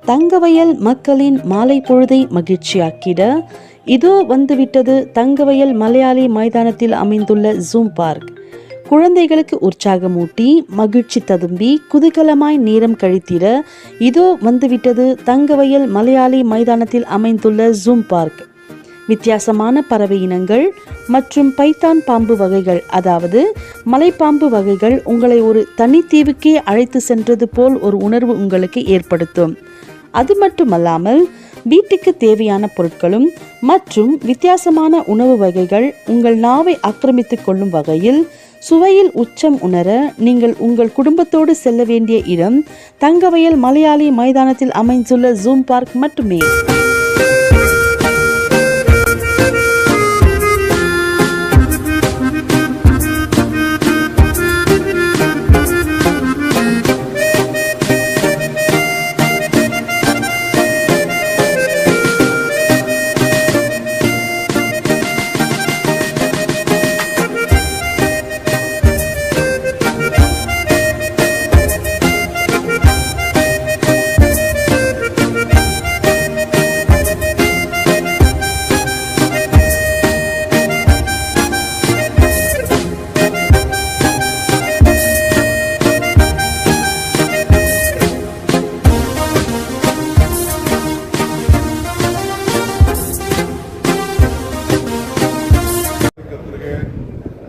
தங்கவயல் மக்களின் மாலை பொழுதை மகிழ்ச்சியாக்கிட இதோ வந்துவிட்டது தங்கவயல் மலையாளி மைதானத்தில் அமைந்துள்ள ஜூம் பார்க். குழந்தைகளுக்கு உற்சாகமூட்டி மகிழ்ச்சி ததும்பி குதூகலமாய் நேரம் கழித்திட இதோ வந்துவிட்டது தங்கவயல் மலையாளி மைதானத்தில் அமைந்துள்ள ஜூம் பார்க். வித்தியாசமான பறவை இனங்கள் மற்றும் பைத்தான் பாம்பு வகைகள், அதாவது மலைப்பாம்பு வகைகள் உங்களை ஒரு தனித்தீவுக்கே அழைத்து சென்றது போல் ஒரு உணர்வு உங்களுக்கு ஏற்படுத்தும். அது மட்டுமல்லாமல் வீட்டுக்கு தேவையான பொருட்களும் மற்றும் வித்தியாசமான உணவு வகைகள் உங்கள் நாவை ஆக்கிரமித்துக் கொள்ளும் வகையில் சுவையில் உச்சம் உணர நீங்கள் உங்கள் குடும்பத்தோடு செல்ல வேண்டிய இடம் தங்கவயல் மலையாளி மைதானத்தில் அமைந்துள்ள ஜூம் பார்க் மட்டுமே.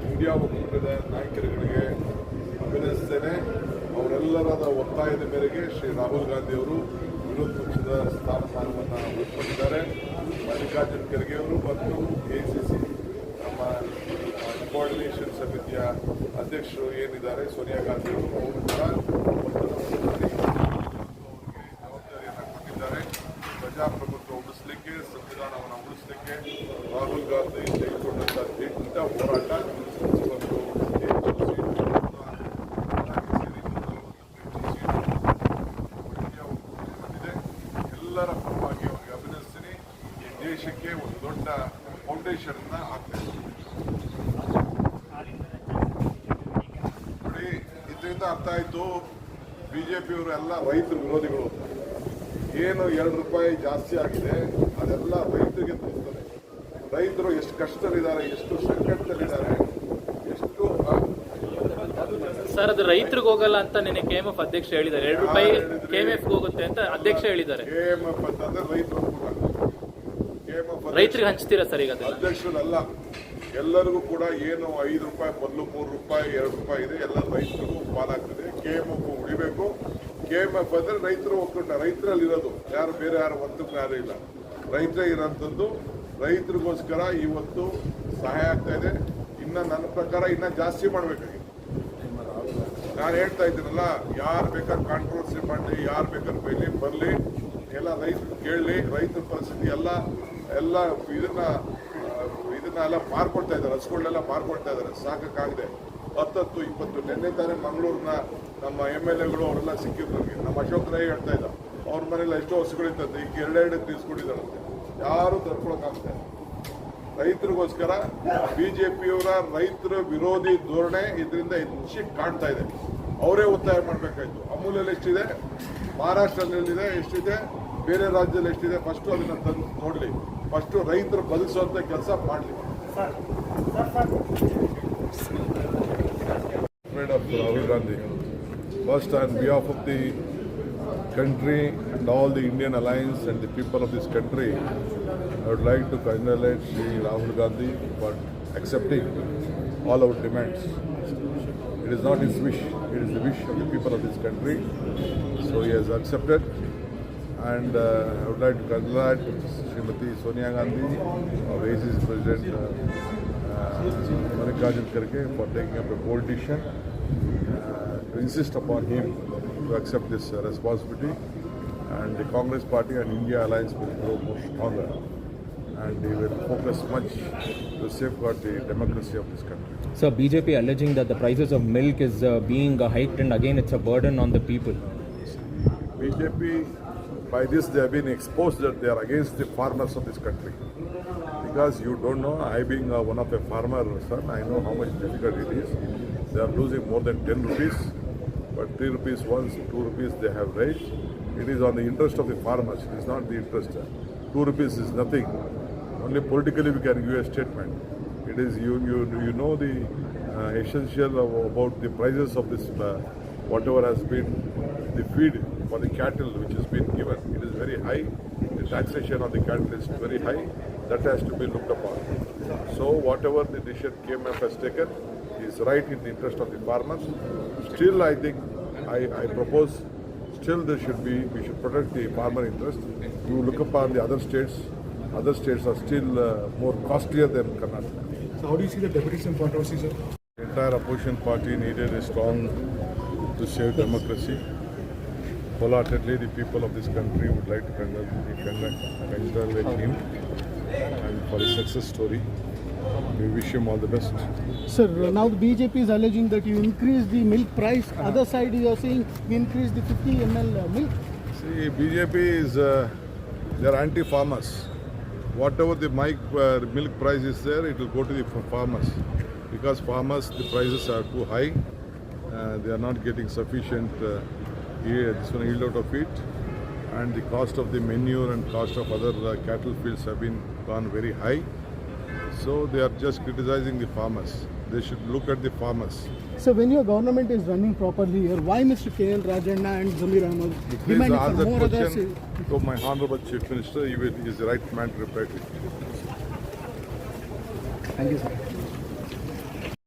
ಇಂಡಿಯಾ ಒಕ್ಕೂಟದ ನಾಯಕರುಗಳಿಗೆ ಅಭಿನಂದಿಸ್ತೇನೆ. ಅವರೆಲ್ಲರ ಒತ್ತಾಯದ ಮೇರೆಗೆ ಶ್ರೀ ರಾಹುಲ್ ಗಾಂಧಿ ಅವರು ವಿರೋಧ ಪಕ್ಷದ ಸ್ಥಾನಮಾನವನ್ನು ಉಳಿಸಿಕೊಂಡಿದ್ದಾರೆ. ಮಲ್ಲಿಕಾರ್ಜುನ ಖರ್ಗೆ ಅವರು ಮತ್ತು ಎಸಿಸಿ ನಮ್ಮ ಕೋಆರ್ಡಿನೇಷನ್ ಸಮಿತಿಯ ಅಧ್ಯಕ್ಷರು ಏನಿದ್ದಾರೆ ಸೋನಿಯಾ ಗಾಂಧಿ ಅವರು ಕೂಡ ಜವಾಬ್ದಾರಿಯನ್ನು ಕೊಟ್ಟಿದ್ದಾರೆ. ಪ್ರಜಾಪ್ರಭುತ್ವ ಉಳಿಸಲಿಕ್ಕೆ, ಸಂವಿಧಾನವನ್ನು ಉಳಿಸಲಿಕ್ಕೆ ರಾಹುಲ್ ಗಾಂಧಿ ತೆಗೆದುಕೊಂಡಂಥ ದಿಟ್ಟ ಹೋರಾಟ ಇವತ್ತು ಎಲ್ಲರ ಪರವಾಗಿ ಅವರಿಗೆ ಅಭಿನಂದಿಸ್ತೀನಿ. ಈ ದೇಶಕ್ಕೆ ಒಂದು ದೊಡ್ಡ ಫೌಂಡೇಶನ್ ಆಗ್ತದೆ. ನೋಡಿ, ಇದರಿಂದ ಅರ್ಥ ಆಯ್ತು ಬಿಜೆಪಿಯವರು ಎಲ್ಲ ರೈತರ ವಿರೋಧಿಗಳು. ಏನು 2 ರೂಪಾಯಿ ಜಾಸ್ತಿ ಆಗಿದೆ ಅದೆಲ್ಲ ರೈತರಿಗೆ ತೋರಿಸ್ತಾರೆ. ರೈತರು ಎಷ್ಟು ಕಷ್ಟದಲ್ಲಿದ್ದಾರೆ, ಎಷ್ಟು ಸಂಕಟದಲ್ಲಿದ್ದಾರೆ, ಎಷ್ಟು ಸರ್ ಅದು ರೈತರಿಗೆ ಹೋಗಲ್ಲ ಅಂತ ನಿನ್ನೆ ಕೆಎಂಎಫ್ ಅಧ್ಯಕ್ಷ ಹೇಳಿದ್ದಾರೆ. 2 ರೂಪಾಯಿ ಕೆಎಂಎಫ್ ಹೋಗುತ್ತೆ ಅಂತ ಅಧ್ಯಕ್ಷ ಹೇಳಿದ್ದಾರೆ. ಕೆಎಂಎಫ್ ಅಂತಂದ್ರೆ ರೈತರು ರೈತರಿಗೆ ಹಂಚ್ತೀರಾ ಸರ್? ಈಗ ಅಧ್ಯಕ್ಷರಲ್ಲ, ಎಲ್ಲರಿಗೂ ಕೂಡ ಏನು 5 ರೂಪಾಯಿ ಮೊದಲು 3 ರೂಪಾಯಿ 2 ರೂಪಾಯಿ ಇದೆ, ಎಲ್ಲ ರೈತರಿಗೂ ಪಾಲಾಗ್ತದೆ. ಕೆಎಂಎಫ್ ಉಳಿಬೇಕು. ಕೆಎಂಎಫ್ ಅಂದ್ರೆ ರೈತರು ಒಕ್ಕೂಟ, ರೈತರಲ್ಲಿರೋದು, ಯಾರು ಬೇರೆ ಯಾರು ವರ್ತಕರು ಯಾರು ಇಲ್ಲ, ರೈತರೇ ಇರೋಂಥದ್ದು. ರೈತರಿಗೋಸ್ಕರ ಇವತ್ತು ಸಹಾಯ ಆಗ್ತಾ ಇದೆ. ಇನ್ನು ನನ್ನ ಪ್ರಕಾರ ಇನ್ನ ಜಾಸ್ತಿ ಮಾಡಬೇಕಾಗಿದೆ. ನಾನು ಹೇಳ್ತಾ ಇದ್ದೀನಲ್ಲ, ಯಾರು ಬೇಕಾದ್ರೆ ಕಾಂಟ್ರವರ್ಸಿ ಮಾಡಲಿ, ಯಾರು ಬೇಕಾದ್ರೆ ಬೈಲಿ ಬರಲಿ, ಎಲ್ಲ ರೈತರು ಕೇಳಲಿ. ರೈತರ ಪರಿಸ್ಥಿತಿ ಎಲ್ಲ ಇದನ್ನೆಲ್ಲ ಮಾರ್ಕೊಳ್ತಾ ಇದ್ದಾರೆ, ಹಸುಗಳನ್ನೆಲ್ಲ ಮಾರ್ಕೊಳ್ತಾ ಇದ್ದಾರೆ. ಸಾಕಾಗಿದೆ. 10, 20 ನಿನ್ನೆ ತಾನೇ ಮಂಗಳೂರಿನ ನಮ್ಮ MLAಗಳು ಅವರೆಲ್ಲ ಸಿಕ್ಕಿದ್ರು ನನಗೆ. ನಮ್ಮ ಅಶೋಕ್ ರೈ ಹೇಳ್ತಾ ಇದ್ದ, ಅವ್ರ ಮನೇಲಿ ಎಷ್ಟೋ ಹಸುಗಳಿರ್ತದೆ, ಈಗ 2 ತೀರಿಸ್ಕೊಂಡಿದ್ದಾರಂತೆ. ಯಾರು ತರ್ಕೊಳಕ್ಕಾಗ್ತದೆ. ರೈತರಿಗೋಸ್ಕರ ಬಿಜೆಪಿಯವರ ರೈತರ ವಿರೋಧಿ ಧೋರಣೆ ಇದರಿಂದ ಹೆಚ್ಚಿಗೆ ಕಾಣ್ತಾ ಇದೆ. ಅವರೇ ಒತ್ತಾಯ ಮಾಡಬೇಕಾಯ್ತು. ಅಮೂಲ್ಯಲ್ಲಿ ಎಷ್ಟಿದೆ, ಮಹಾರಾಷ್ಟ್ರದಲ್ಲಿದೆ ಎಷ್ಟಿದೆ, ಬೇರೆ ರಾಜ್ಯದಲ್ಲಿ ಎಷ್ಟಿದೆ, ಫಸ್ಟು ಅದನ್ನು ತಂದು ನೋಡಲಿ. ಫಸ್ಟು ರೈತರು ಬದುಕಿಸುವಂಥ ಕೆಲಸ ಮಾಡಲಿ. Rahul Gandhi, first on behalf of the country and all the Indian alliance and the people of this country, I would like to congratulate Shri Rahul Gandhi for accepting all our demands. It is not his wish, it is the wish of the people of this country. So he has accepted, and I would like to congratulate Srimati Sonia Gandhi, our ACC President Malikarjun Kharge for taking up a bold decision to insist upon him to accept this responsibility, and the Congress Party and India alliance will grow more stronger, and they will focus much to safeguard the democracy of this country. So BJP alleging that the prices of milk is being hiked, and again it's a burden on the people. BJP, by this they have been exposed that they are against the farmers of this country. The Because you don't know, I being one of a farmer son, I know how much difficult it is. They are losing more than 10 rupees, but 3 rupees once, 2 rupees they have raised. It is on the interest of the farmers, it is not the interest. 2 rupees is nothing. Only politically we can give a statement. It is you know the essential about the prices of this whatever has been the feed for the cattle which has been given. It is very high. The taxation on the cattle is very high. That has to be looked upon. So whatever the decision KMF has taken is right in the interest of the farmers. Still, I think I propose. Still, we should protect the farmer interest. You look upon the other states. Other states are still more costlier than Karnataka. So how do you see the deputation controversy, sir? The entire opposition party needed a strong to save democracy. Wholeheartedly, the people of this country would like to congratulate him and for his success story. We wish him all the best. Sir, now the BJP is alleging that you increased the milk price. Other side you are saying we increased the 50 ml milk. See, BJP is they are anti-farmers. Whatever the milk price is there, it will go to the farmers. Because farmers, the prices are too high. They are not getting sufficient yield out of it. And the cost of the manure and cost of other cattle fields have been gone very high. So they are just criticizing the farmers. They should look at the farmers. So when your government is running properly here, why Mr. KL Rajanna and Zamir Ahmed Please demanding ask for that more other... question to my Honorable Chief Minister. He is the right man to reply to it. Thank you, sir.